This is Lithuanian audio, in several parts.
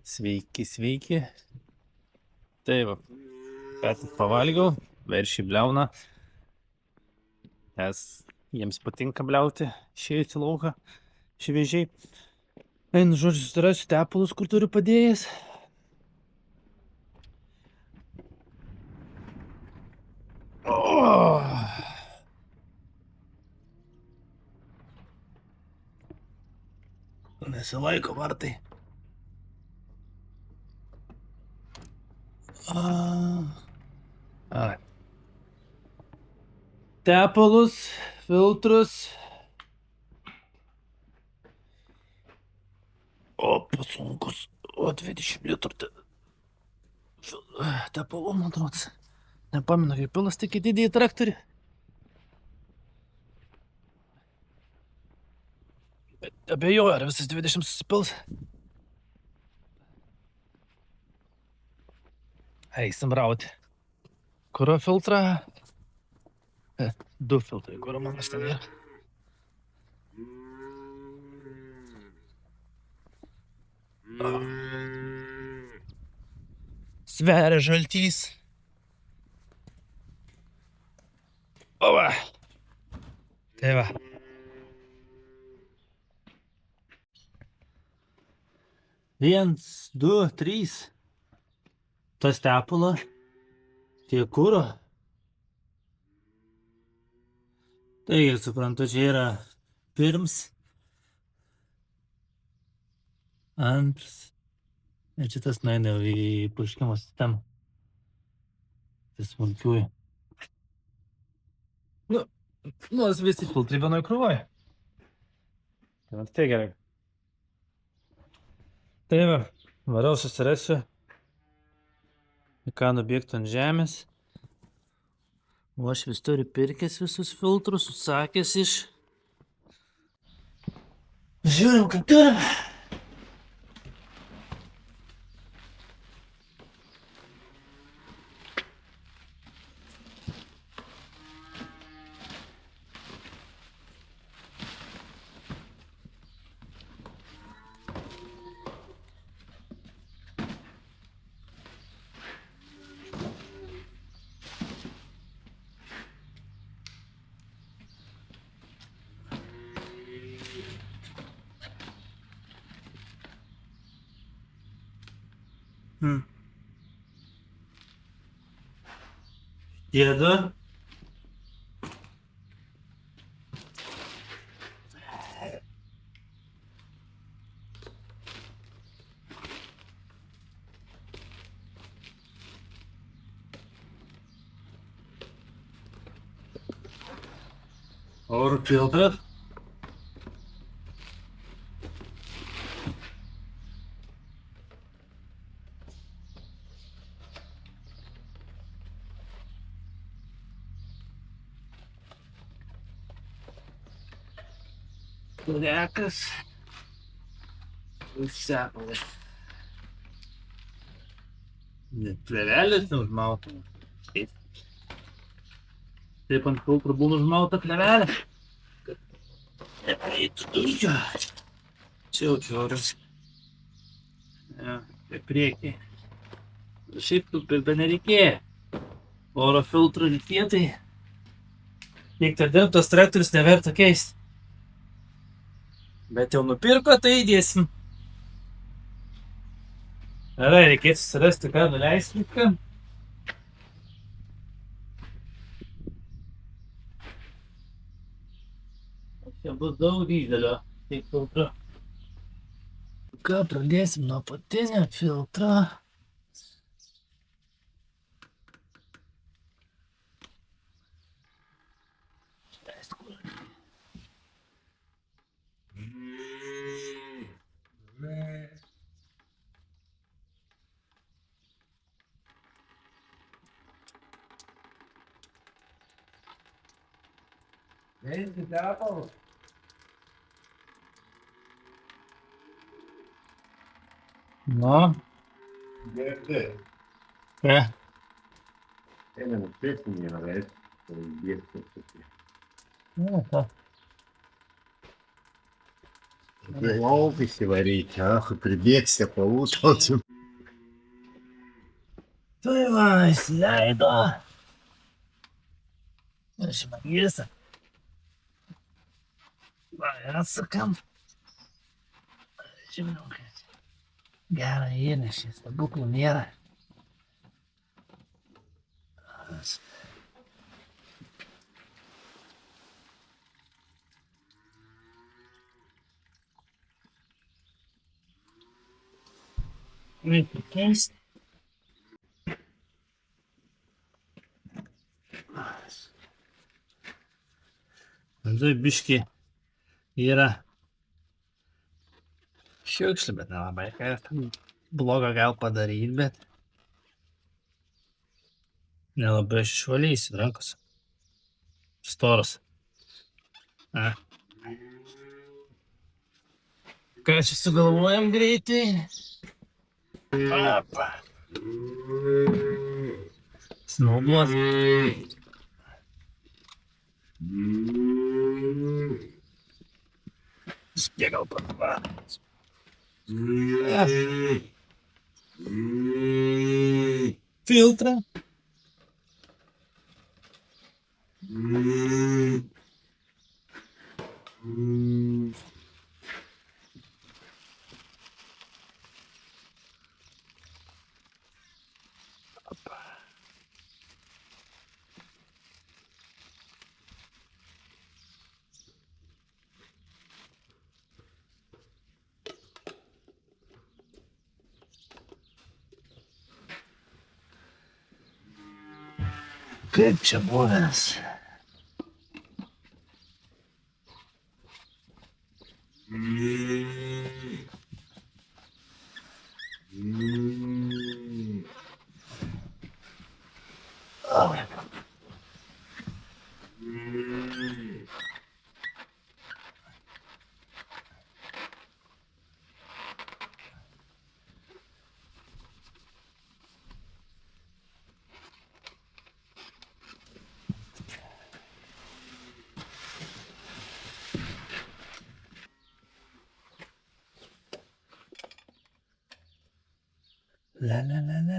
Sveiki, sveiki. Tai va, ką tik pavalgiau, veršį bliauna, nes jiems patinka bliauti, išėjti į lauką, šviežiai. Einu, žodžiu, susirasiu tepalus, kur turiu padėjęs. Nesilaiko vartai. Tepalus, filtrus. O, pasunkus. O, 20 litrų. Tepalų, man atrodo. Nepamenu, kaip pilas tik į didįjį traktorių. Bet abejoju, ar visas 20 susipils. Eisim rauti. Kuro filtrą? 2 filtrai, kuro manas ten yra. Sveria žaltys. O va. Tai va. Viens, du, trys. Tas tepalo. Tiek kuro. Taigi, suprantu, čia yra pirms. Antras. Ir šitas nueina į purškimo sistemą. Tai smulkiųjų. Nors visi filtrai vienoj krūvoje. Tai gerai. Tai va, varau susirasiu. Į ką nubėgtų ant žemės. O aš vis turiu pirkęs visus filtrus, užsakęs iš. Žiūrim, kaip turim. Dėdu. Oro filtras. Lekas. Užsepalas. Net plevelės neužmauta. Taip ant filtrų būna užmauta plevelė. Nepraeitų dulkių. Čia jau čiauras. Ja, prie priekį. Šiaip filtrų nereikėjo. Oro filtrų reikėjo, tai kiek tai dirbtas traktorius neverta keisti. Bet jau nupirko, tai įdėsim. Gerai, reikės susirasti, ką nuleisti. Čia bus daug didelio filtro. Ką pradėsim nuo apatinio filtro. Eisi tepalus. Na. Gerti. Ką? Einame pėstinį yra, bet tai dėsti. Na, ką? Laukėsi varyti, pribėgsite palūšausim. Tai va, įsileido. Aš magysą. Va, atsakam. Žinau, kad gerą įnešį, stebuklų nėra. Reikia keisti. Vanduo biški yra šiukšlių, bet nelabai ką blogo gal padaryti, bet nelabai aš išvalysiu rankos. Storas. A. Ką čia sugalvojam greitai? Apa. Snauduos. Spiek gal padavaras. Filtrą. Kaip čia buvęs?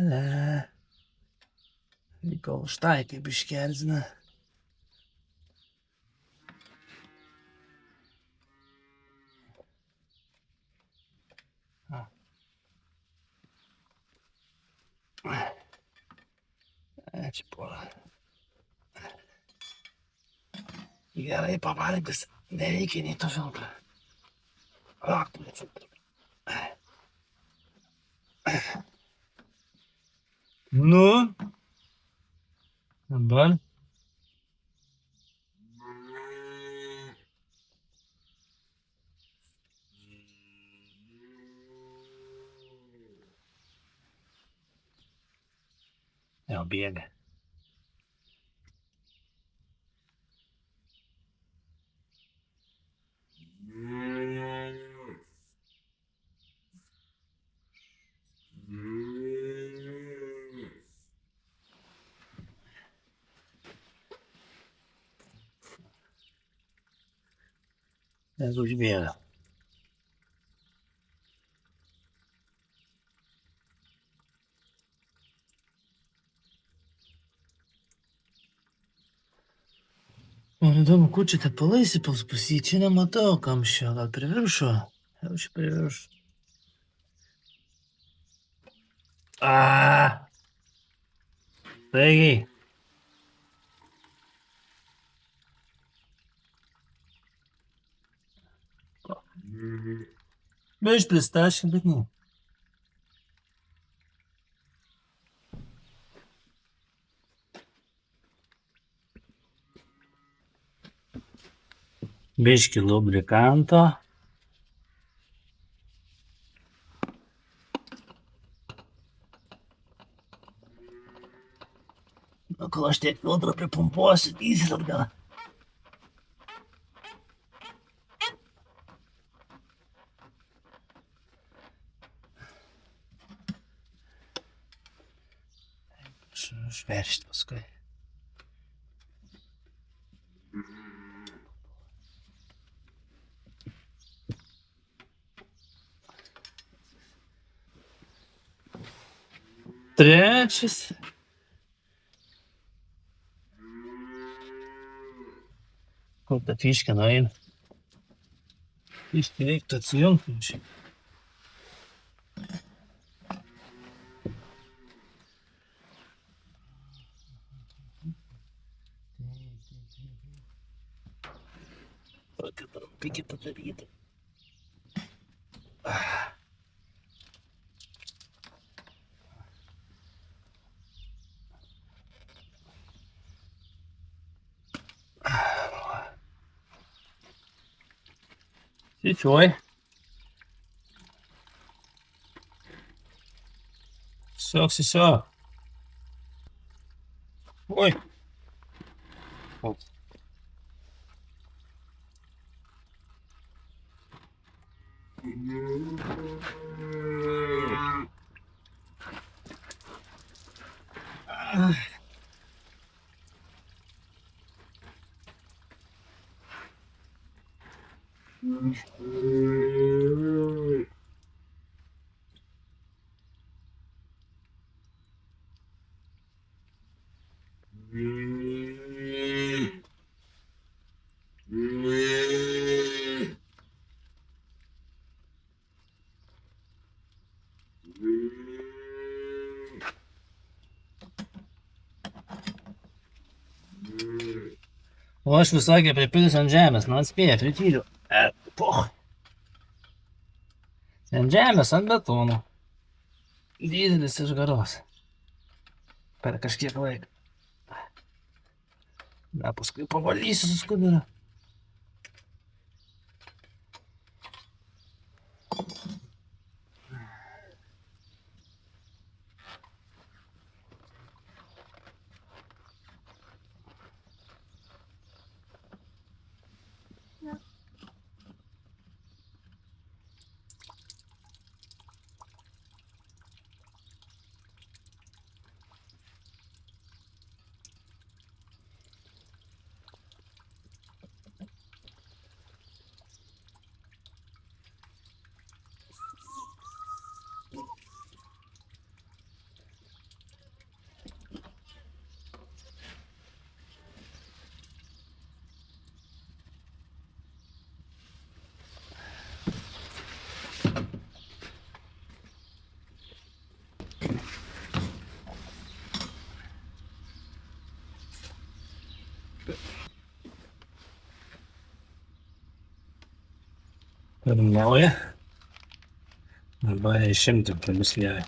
La. Liko štai kaip iškerzina. Čia porą. Gerai pavalgęs, nereikia nei to filtro. Raktų filtro. Nu, dabar. Jau bėga. Nes užbėga. Man įdomu, kur čia tepalai įsipils pas jį, čia nematau kamščio, gal prie viršų? Jau čia prie viršų. Staigiai. Biš pristaškė, bet ne. Biški lubrikanto. Nu, kol aš tiek filtrą pripumpuosiu, dyzit atgal. Užveršti paskui. Trečias. Kur ta fiškė nueina? Fiškė reiktų atsijungti. Tokia trumpikė padaryta. Sičiuoj. Siok. Oi. O. O aš visokį pripilsiu ant žemės, nu atspėję, prityliu. Poch. Ant žemės, ant betono. Didelis iš garos. Per kažkiek laiko. Na, paskui pavalysiu su skuduru. Turim naują. Arba išimti kelius lievai.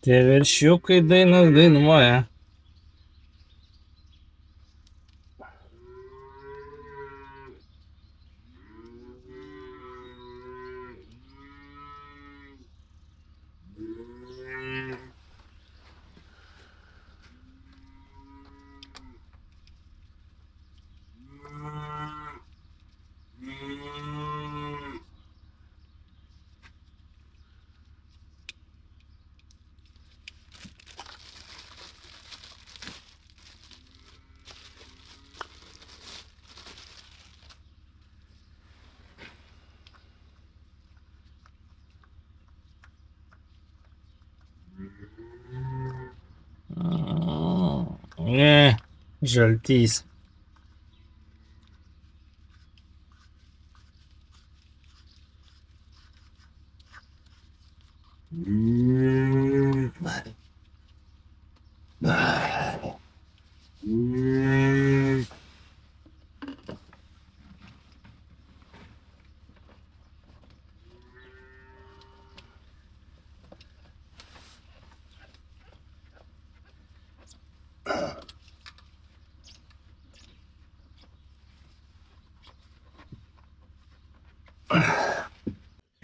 Tie veršiukai dainas dainuoja. Ne, žaltys.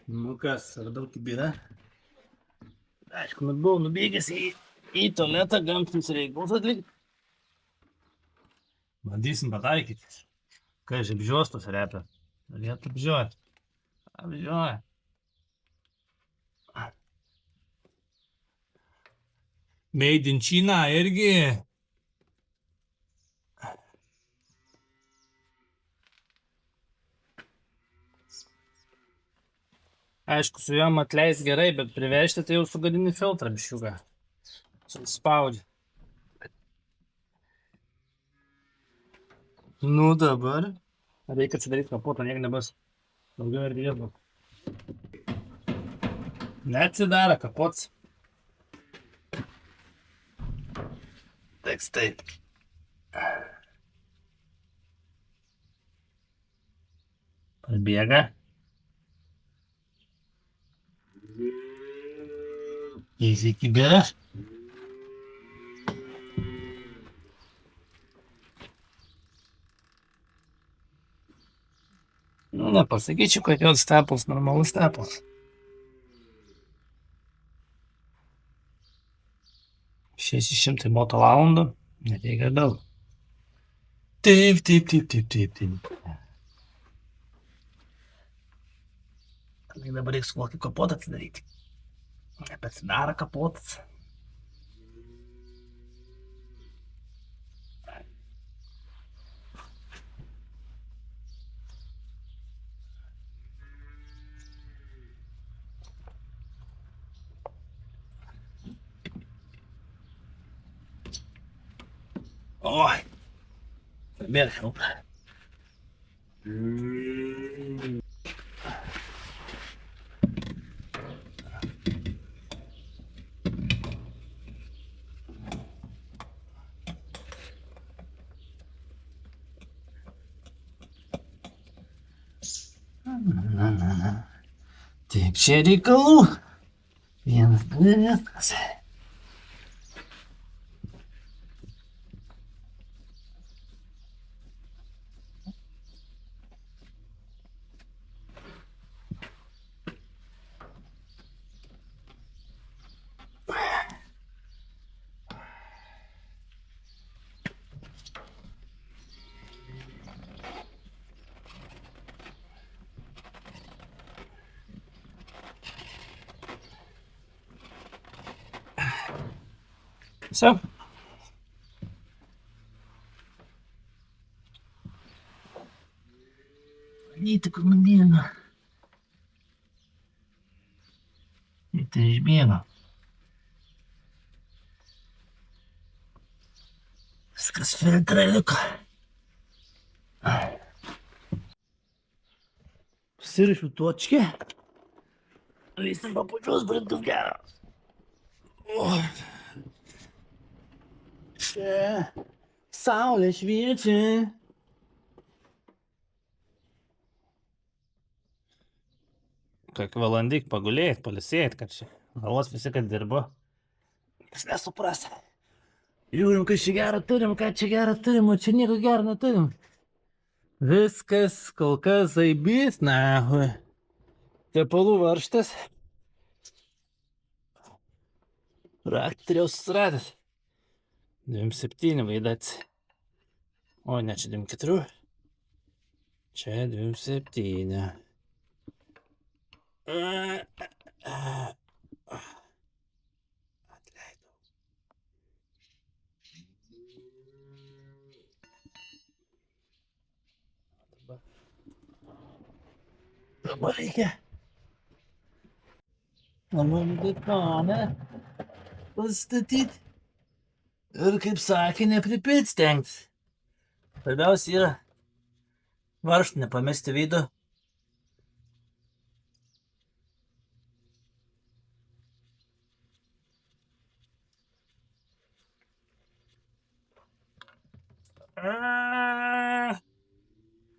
Nu kas, radau kibirą. Aišku, buvau nubėgęs į tualetą gamtinius reikalus atlikti. Bandysim pataikyti. Kai žibžiuostos repia. Norėtų apžioti. Apžioja. Made in China irgi. Aišku, su juom atleis gerai, bet privežti tai jau sugadini filtrą biškiuką. Suspaudži. Nu dabar. Reikia atsidaryti kapotą, niek nebus. Daugiau erdvės bus. Neatsidara kapotas. Teks taip. Pabėga. Įsikibėra. Nu, nepasakyčiau, kad jos steplas normalus steplas. 600 moto valandų, neteikia daug. Taip. Tai dabar reiks kokį kapotą atsidaryti. Nepasidaro kapotas. Oi. Bėga. Tiek čia reikalų. Vienas, dvi, viskas. So. Valyti, kur nubėgo. Tai išbėgo. Viskas filtrai liko. Sirišiu točkę. Vysim papučios, būtų geras. Čia saulė šviečia. Kokį valandik pagulėt, palisėt, kad čia galvos visi, kad dirbo. Kas nesupras. Žiūrim, kas čia gerą turim, ką čia gerą turim, o čia nieko gerą neturim. Viskas kol kas zaibys, nahui. Tepalų varžtas. Raktoriaus suradęs. 27 vaidats. O ne, čia 24. Čia 27. Atleidau. Dabar reikia. Namam betoną pastatyti. Ir kaip sakė, nepripilti stengtis. Svarbiausia yra varžtą nepamesti veido.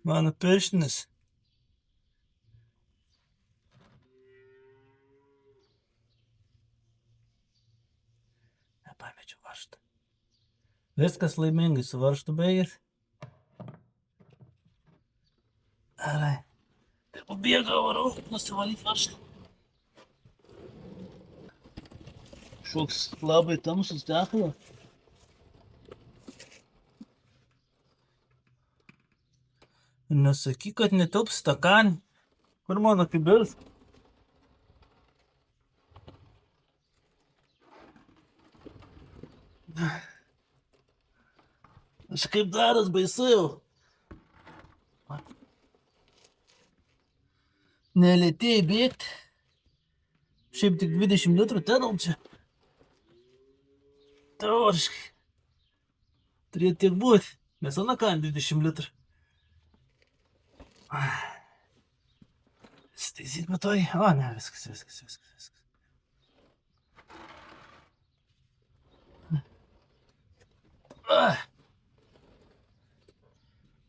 Mano pirštinis. Nepamečiau varžtą. Viskas laimingai su varžtu baigės. Gerai. Tai pabėga varau, nusivalyti varžtą. Šoks labai tamsus tekalas. Nesakyk, kad netilps stakanį. Kur mano kibirs? Kaip daras baisu jau. Nelėtėjai bėgti. Šiaip tik 20 litrų tenal čia. Teoriškai. Turėtų tiek būti. Nes ana ką 20 litrų. Staisyt matoj. O, ne, viskas.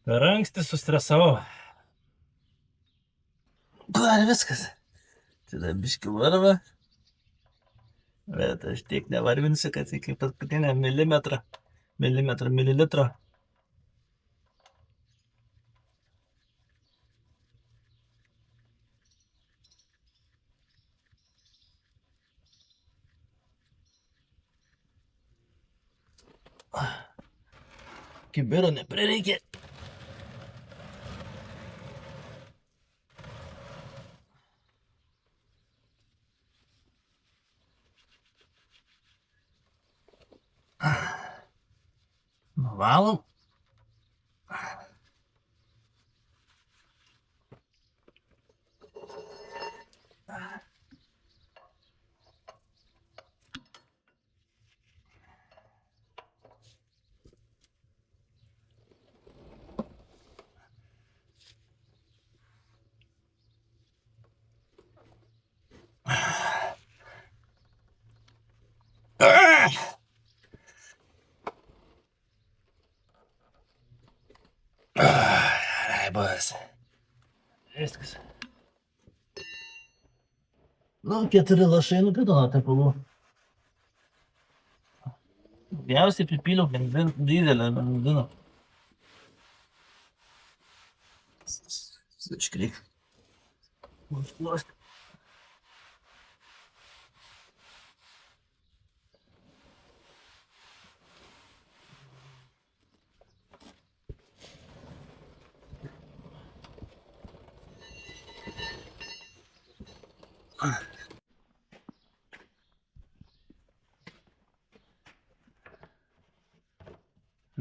Per anksti sustresavau. Dar viskas. Tada biški varva. Bet aš tiek nevarvinsiu, kad iki paskutinę mililitro. Kibiro neprireikė. Nuvalom. Bus. Viskas. Nu, 4 lašai nupito nuo tepalų. Daugiausiai pripyliau didelę benziną. Iškreik. Užklosti.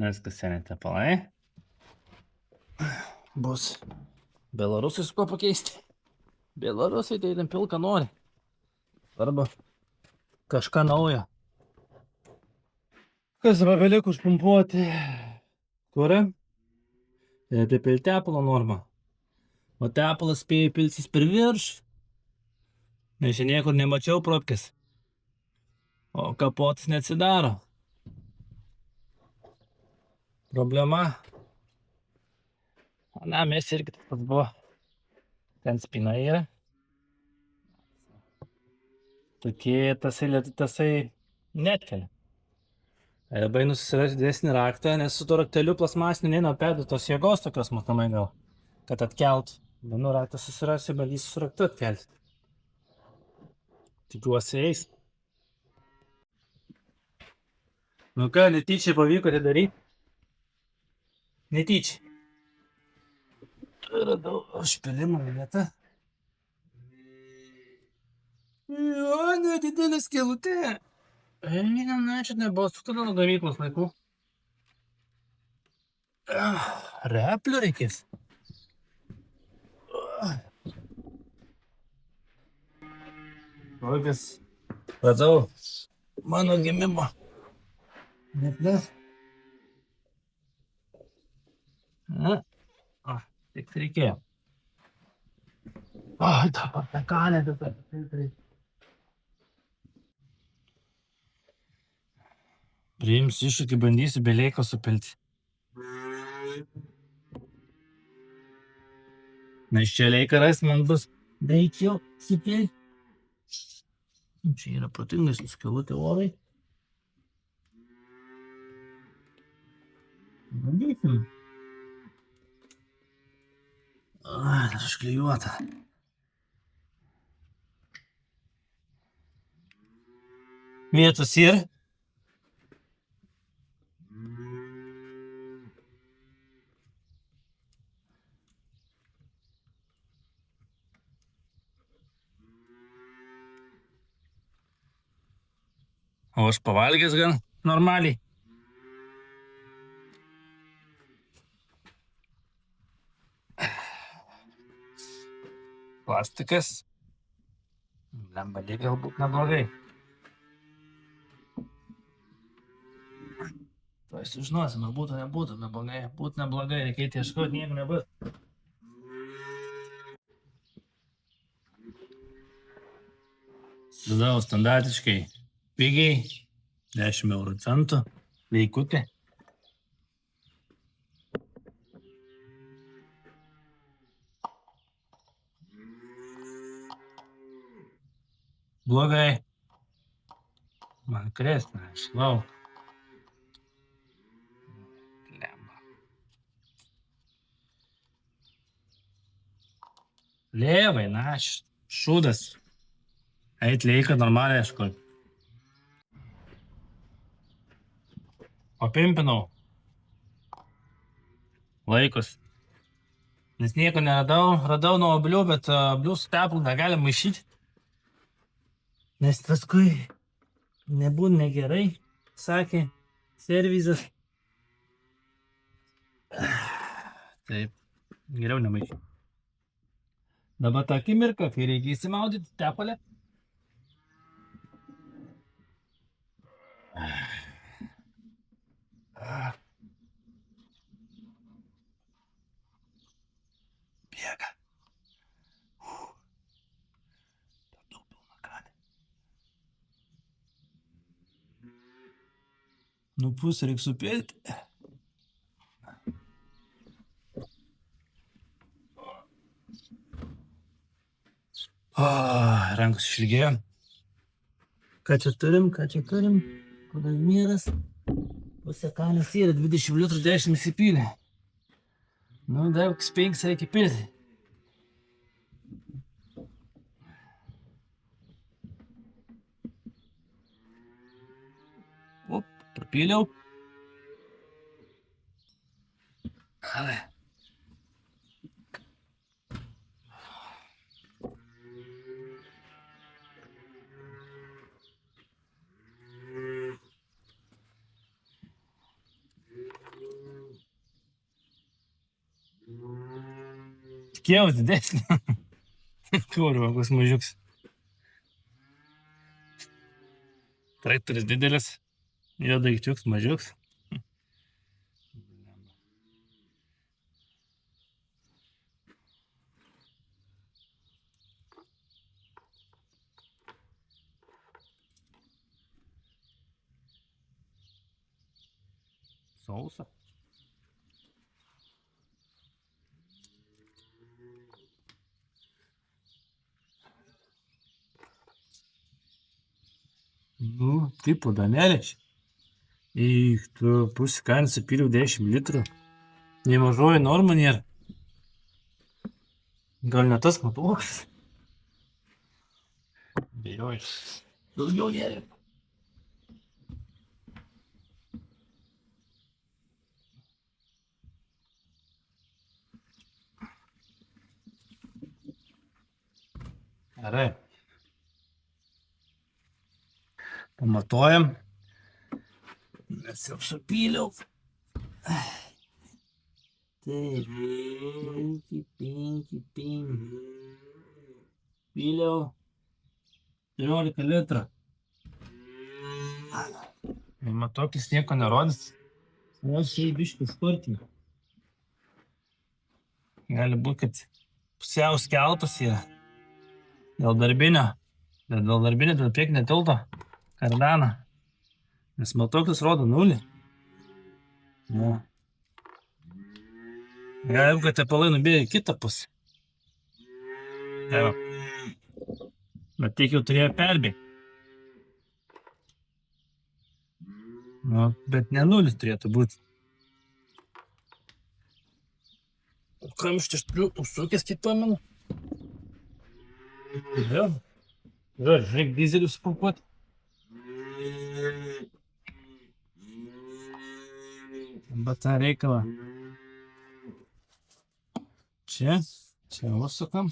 Viskas seniai tepalai. Bus Belarusai su kuo pakeisti. Belarusai tai ten pilką nori. Arba kažką naujo. Kas dabar beliko užpumpuoti kurą ir pripilti tepalo normą. O tepalas spėjo pilsis per viršų. Nes čia niekur nemačiau propkės. O kapotas neatsidaro. Problema. Na, mes irgi tas pats buvo. Ten spina yra. Tokie tasai netkelia. Labai nusisirasti didesnį raktą, nes su to rakteliu plasmasiniu neina perduotos jėgos tokios matomai gal, kad atkelt. Mano raktą susirasiu, bandysiu su raktu atkelti. Tikiuosi eis. Nu ką, netyčiai pavyko tai daryti? Netyčiai. Radau užpilimo vietą. Jo, nedidelė skylutė. Ne, čia nebuvo sukada nuo gamyklos laikų. Replių reikės. Kokias radau mano gimimo. Neplės. Tik reikėjo. Dabar pekanė. Priimsiu iššūkį, bandysiu beleiko supilti. Nes čia leiką ras, man bus veikiau supilti. Čia yra protingas skylutė orai. Bandysim. Dar išklijuota. Vietos yra. O aš pavalgęs gan normaliai. Plastikas. Lembaliai galbūt neblogai. Tai sužinosime, būtų, nebūtų neblogai. Būtų neblogai, reikia ieškoti, nieko nebūtų. Sudau standartiškai pigiai, 10 euro centų, veikutė. Blogai. Man kresna, aš lauk. Lemba. Lėvai, na, šūdas. Eit leiką normaliai ieškoti. Papimpinau. Laikus. Nes nieko neradau. Radau nuo oblių, bet oblių su tepalu negalim maišyti. Nes paskui nebūna negerai, sakė servizas. Taip, geriau nemaišyti. Dabar tą akimirką, kai reikia įsimaudyti tepalę. Bėga. Per daug pilna kanė. Nu pusę reikia supėti. Rankos išilgėjo. Ką čia turim? Kodalmyras. Pusę kanės yra, 20 litrų 10 įsipylė. Nu, dar 5 reikia pilti. Op, prapyliau. Tikėjaus didesnį. Kurva, koks mažiuks. Traktoris didelis. Jo daikčiuks mažiuks. Sausa. Nu, tipo danėlės. Į pusę kanės supyliau 10 litrų. Nemažoji norma nėra. Gal ne tas matuokas? Bejoju. Daugiau nėra. Gerai. Pamatuojam. Nes jau supyliau. Taip. 5. Pyliau. 14 litrų. Matuoklis nieko nerodys. Vos šiai biškį spartina. Gali būti, kad pusiau skeltas yra. Dėl darbinio. Dėl priekinio tilto. Kardano. Nes matuoklis rodo 0. Nu. Gali, kad tepalai nubėgė į kitą pusę. Jau. Bet tiek jau turėjo perbėgti. Nu, bet ne 0 turėtų būti. O kamštį aš turiu užsukęs, kaip pamenu. Jau. Žiūrėk, dizelių supumpuoti. Bet tą reikalą. Čia užsukam.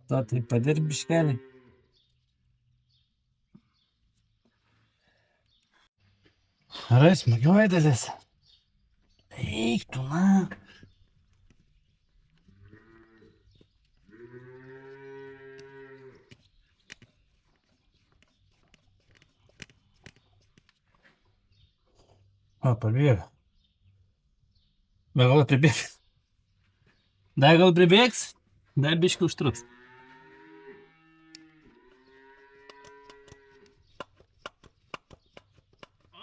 Ta tai padirb biškelį. Gerai, smagioji dalis. Eik tu, na. O, pabėga. Bet gal pribėgs? Dar gal pribėgs? Dar biškį užtruks.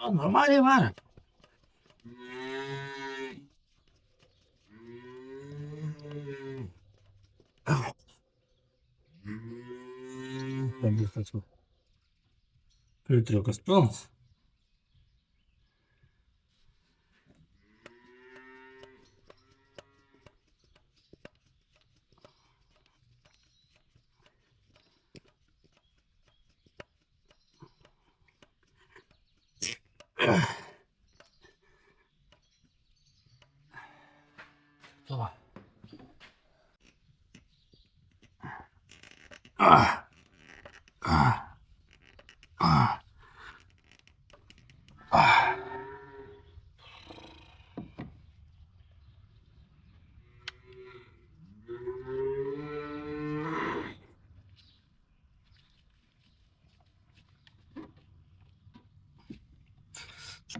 O, normaliai varo. Filtriukas pilnas. To.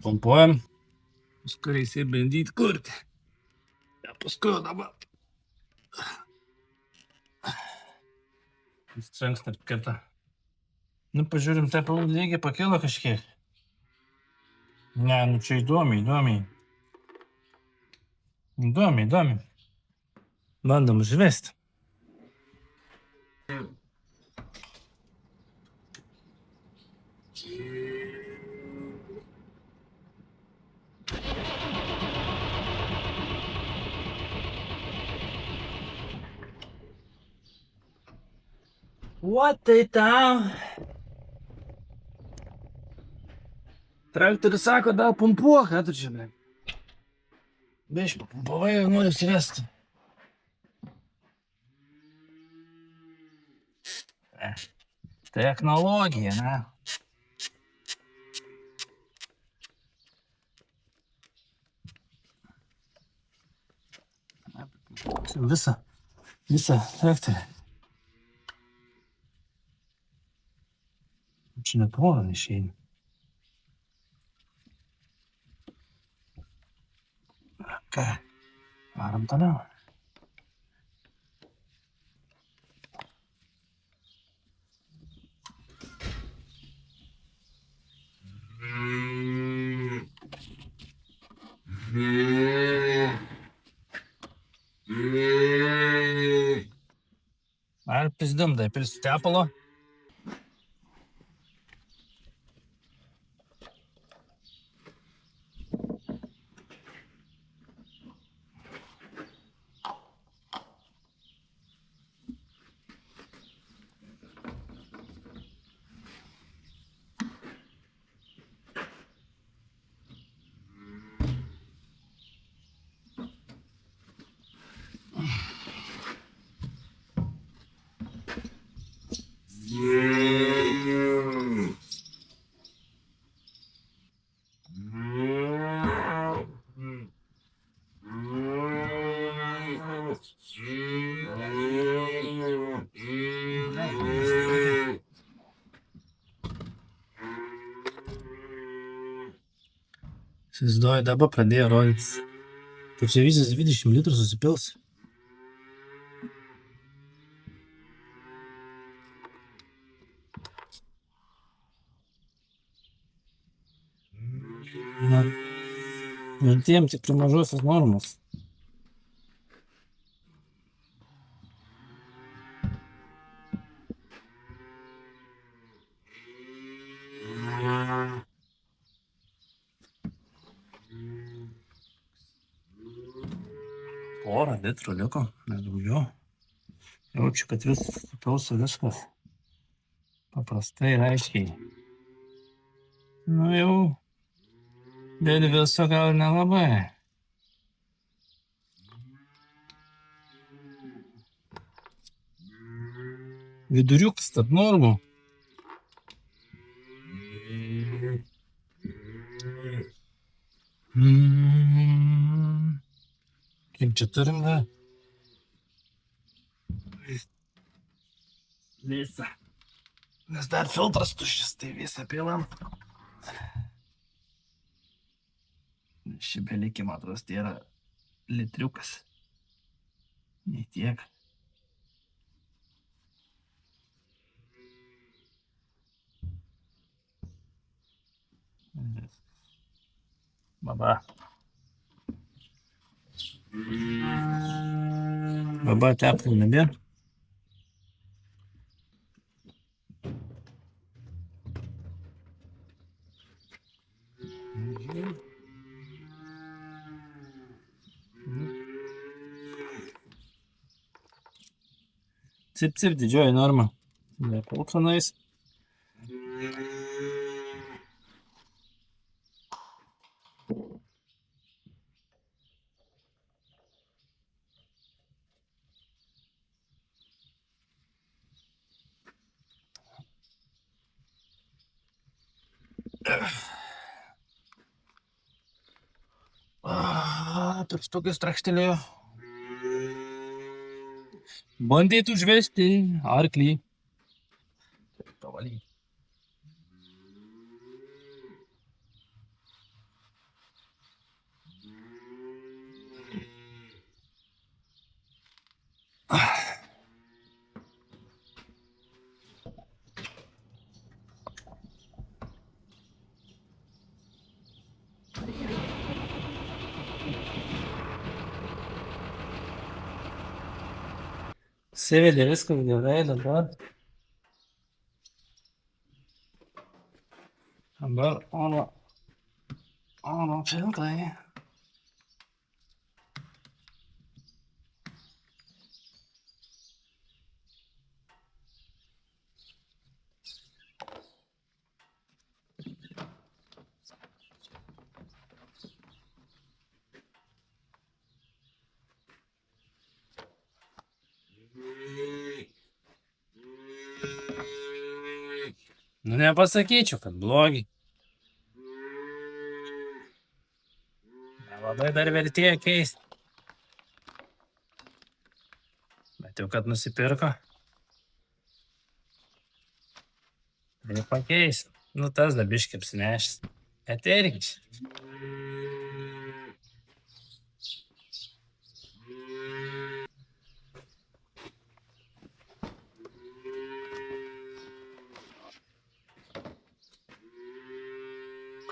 Pompuojam. Paskui reikia bandyti kurti. Ja, paskui dabar. Jis trenks net kartą. Nu, pažiūrim, tepalų lygiai pakilo kažkiek. Ne, nu čia įdomiai. Įdomiai. Bandom užvesti. What tai tau? Traktorius sako, dar pumpuok, ką tu čia, ble? Biškai papumpavai ir noriu įsivesti. Technologija, ne? Visą traktorį. Čia net porą neišeina. Ką? Varom toliau. Ar pizdam, dai pilsi tepalo? Įsivaizduoju, dabar pradėjo rodytis. Tai čia visas 20 litrų susipils. Na, tiem tik prie mažosios normos. Porą litrų liko, nedaugiau. Jaučiu, kad vis supilsiu viskas. Paprastai ir aiškiai. Nu jau, dėl viso gal nelabai. Viduriukas tarp normų. Kiek čia turim, da? Visą. Nes dar filtras tuščias, tai visą pilam. Čia belikė, man atrodo, tai yra litriukas. Ne tiek. Baba. Baba, tepalų nebėra? Cip, cip, didžioji norma. Nepulk tenais. Pirštukai strakštelėjo. Bandytų užvesti arklį. Pavalyk. Sivedė viskas gerai dabar. Dabar oro filtrai. Nu, nepasakyčiau, kad blogi. Nelabai dar vertėjo keisti. Bet jau kad nusipirko. Tai pakeis. Nu, tas dabiškai apsinešęs. Ateirink.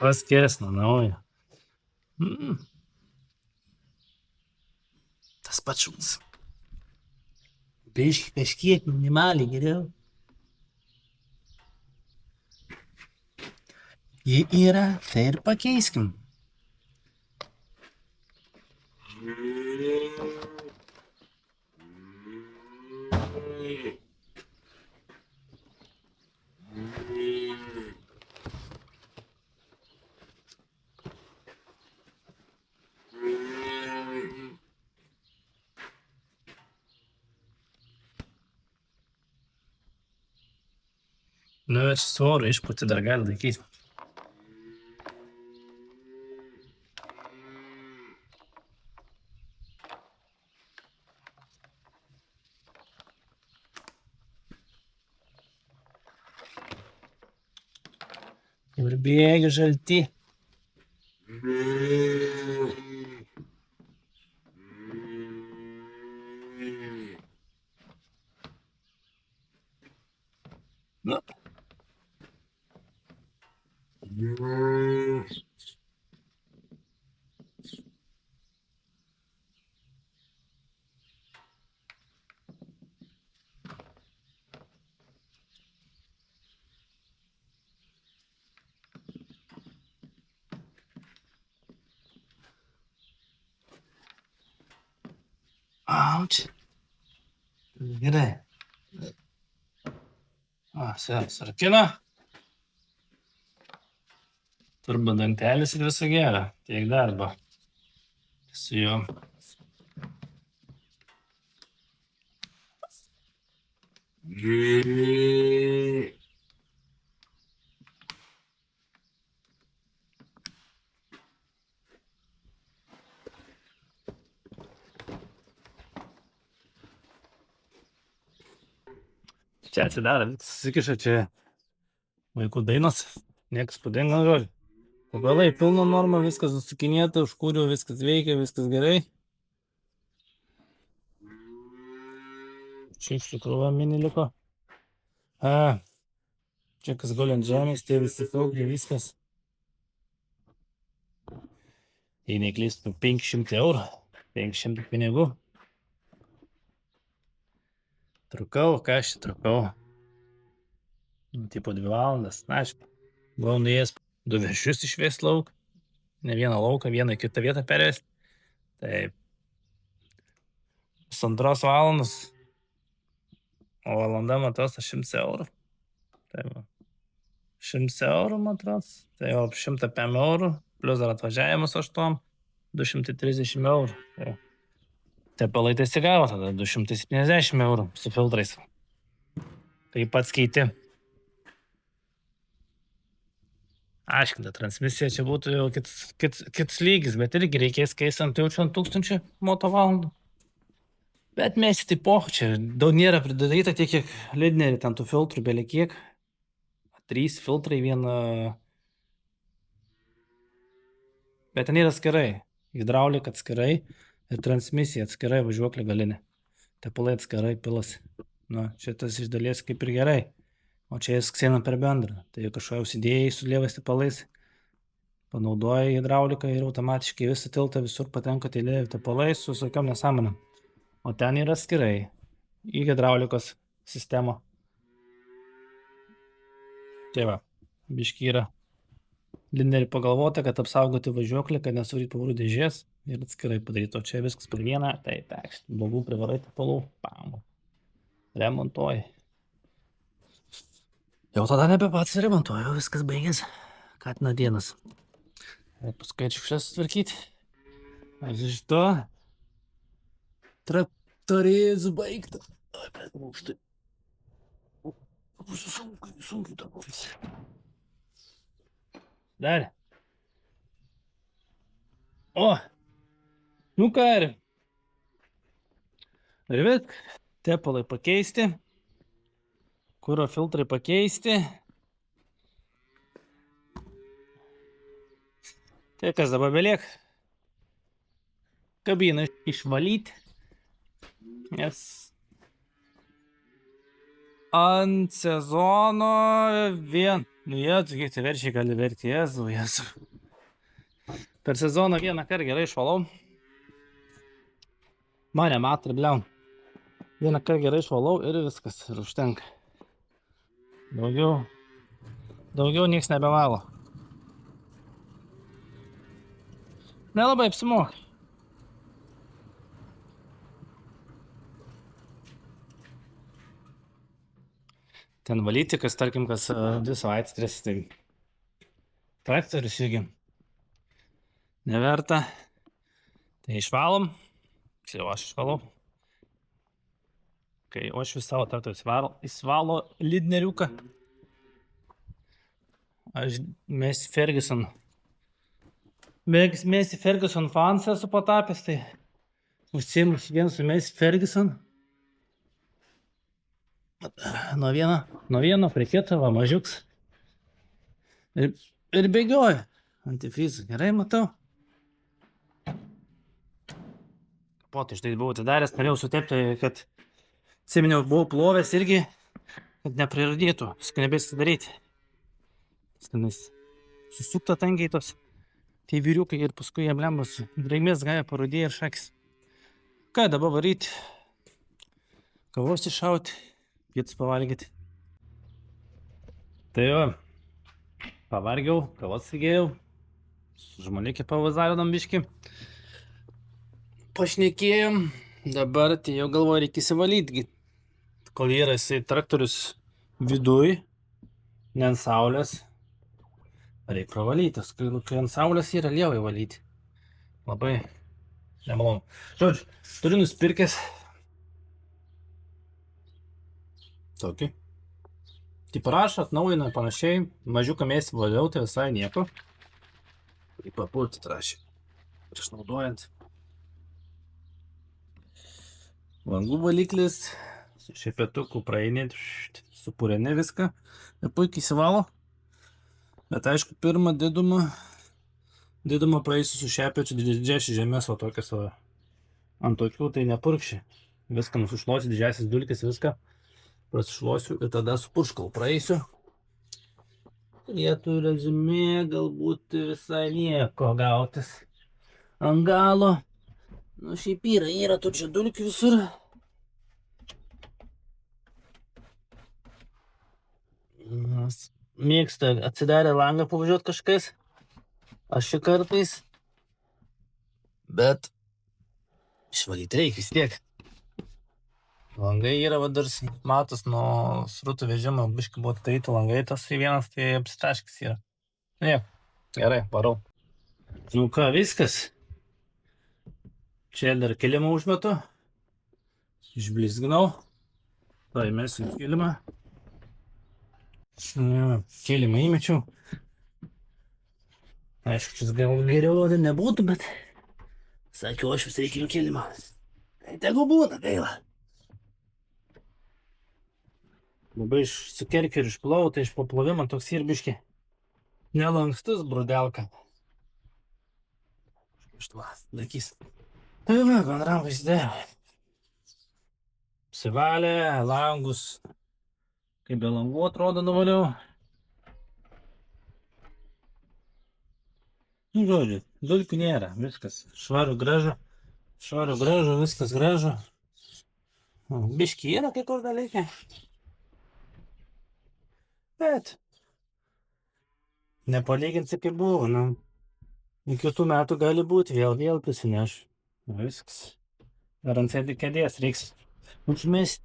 Kas skiriasi nuo naujo? Tas pats šuns. Biški kažkiek minimaliai geriau. Ji yra, tai ir pakeiskim. Nu, su oru išpūti dar gali laikyti. Ir bėgi žalti. Nu. Auč. Gerai. Sarakina. Turbūt dantelis ir visą gerą. Tiek darbo. Su juo. Čia atsidaro, susikiša čia vaikų dainos. Niekas padingo žodžiu. Pagalai, pilna norma, viskas nusukinėta, užkūriau, viskas veikia, viskas gerai. Čia iš tikrųjų mini liko. Čia kas guli ant žemės, tie visi filtrai, viskas. Jei neklystu, 500 eurų, 500 pinigų. Trukau, ką aš čia trukau? Tipo 2 valandas, na, aš buvau nuėjęs 2 vežius išvės lauk. Ne vieną lauką, vieną kitą vietą pervės. Tai 2 valandos. O valanda, matos, 100 eurų. Tai va. 100 eurų, matos. Tai jau 105 eurų. Plius dar atvažiavimas 8. 230 eurų. Tai palaitai įsigavo tada 270 eurų su filtrais. Tai pats keiti. Aiškinta, transmisija čia būtų jau kits lygis, bet irgi reikės keisti ant 1000 motovalandų. Bet mes tai čia daug nėra pridaryta tiek, kiek lidnerį, ten tų filtrų belie kiek. 3 filtrai, vieną. Bet ten yra atskirai. Hidraulika atskirai ir transmisija atskirai, važiuoklė galinė. Tepalai atskirai pilas. Na, šitas iš dalies kaip ir gerai. O čia jis ksena per bendrą. Tai kažko užsidėjai su lievais tepalais, panaudoja hidrauliką ir automatiškai visą tiltą visur patenka tie tepalai su visokiom nesąmonėm. O ten yra atskirai į hidraulikos sistemą. Tai va, biški yra linerį pagalvota, kad apsaugoti važiuoklį, kad nesuvaryt pavarų dėžės ir atskirai padaryti. O čia viskas per vieną, tai pekšt, blogų privarai tepalų, pam, remontuoji. Jau tada nebe pats remontuoju, viskas baigės. Katina dienas. Paskui šiukšles sutvarkyti. Aš iš to traktorės baigta. Oi, bet mūštai. Sunkiai darbo visi. Dar. O! Nu ką ir. Ir viską. Tepalai pakeisti. Kuro filtrai pakeisti. Tai kas dabar beliek? Kabiną išvalyti. Nes ant sezono vien. Nu, jėdzu, kiek tai verčiai gali verti, jėzu. Per sezoną vieną kartą gerai išvalau. Mane matai, bliau. Vieną kartą gerai išvalau ir viskas, ir užtenka. Daugiau nieks nebevalo. Nelabai apsimoka. Ten valyti, kas tarkim, kas 2 savaitės turės, tai traktorius irgi neverta. Tai išvalom. Jau aš išvalau. Kai aš vis savo traktorius įsvalo lidneriuką. Aš Messi Ferguson fans esu patapęs, tai užsiimus vien su Messi Ferguson. Nuo vieno prie kito, va, mažiuks. Ir bėgioja. Antifrizą gerai matau. Kapotą štai buvau atidaręs, norėjau sutepti, kad atsiminiau, buvau plovęs irgi, kad nepriradėtų, viską nebesidaryti. Tenais susukta tangiai tos tie vyriukai ir paskui jam lembas draimės gaja parudėja ir šakis. Ką dabar varyti? Kavos iššauti, pietus pavalgyti. Tai jo, pavargiau, kavos įgėjau, su žmolikė pavazarinam biškį. Pašnekėjom, dabar tai jau galvoju reikia įsivalyti. Kol yra jisai traktorius viduj, ne ant saulės, reikia pravalyti. Kai ant saulės yra lievai valyti. Labai nemalonu. Žodžiu, turiu nusipirkęs tokį. Tai parašo, atnaujina panašiai. Mažiuką mėsį valiau, tai visai nieko. Kaip papulti trašį. Prieš naudojant. Langų valiklis. Su šepetuku praeini, supureni viską. Ir puikiai įsivalo. Bet aišku, pirmą didumą Didumą praeisiu su šepečiu didžiasis žemės, o tokias va, ant tokių tai nepurkščiai. Viską nusišluosiu, didžiasis dulkis, viską prasišluosiu ir tada su purškalu praeisiu. Turėtų rezumė galbūt visai nieko gautis ant galo. Nu šiaip yra tų čia dulkių visur. Mėgsta atsidarę langą pavažiuoti kažkas. Aš čia kartais. Bet išvalyti reikia vis tiek. Langai yra, va dar matos nuo srutų vežimo, biškai buvo atidaryti langai, tas vienas tai apsitaškis yra. Ne, gerai, varau. Nu ką, viskas. Čia dar kilimą užmetu. Išblizginau. Paimėsiu kilimą. Kilimą įmečiau. Aišku, šis gal geriau nebūtų, bet sakiau, aš vis reikia kilimą. Tai tegu būna, gaila. Labai su kerkeriu išplau, tai iš paplovimo toks ir biški nelankstus brudelka. Štai, laikys. Tai va, bendram vaizde. Apsivalė, langus. Kaip be langų atrodo nuvaliau. Nu, žodžiu, dulkių nėra, viskas švaru gražu, viskas gražu. Biški yra kai kur dalykai. Bet nepalyginsi kaip buvo, nu. Iki kitų metų gali būti, vėl prisineš. Viskas. Ar ant sėdi kėdės reiks užmest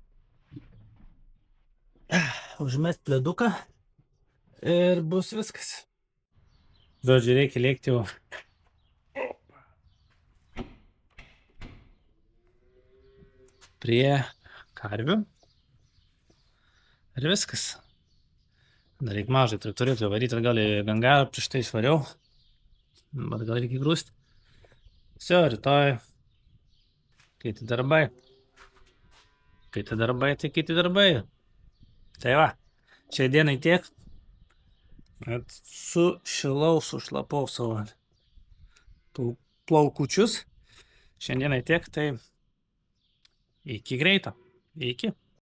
pleduką ir bus viskas. Žodžiu, reikia lėkti jau prie karvių ir viskas. Dar reikia mažai traktoriuką varyti, atgal į gangarą, prieš tai išvariau, bet gal reikia grūsti. Visio, rytoj kiti darbai. Tai kiti darbai. Tai va, šiai dienai tiek. Sušilau, sušlapau savo plaukučius. Šiandienai tiek, tai iki greito. Iki.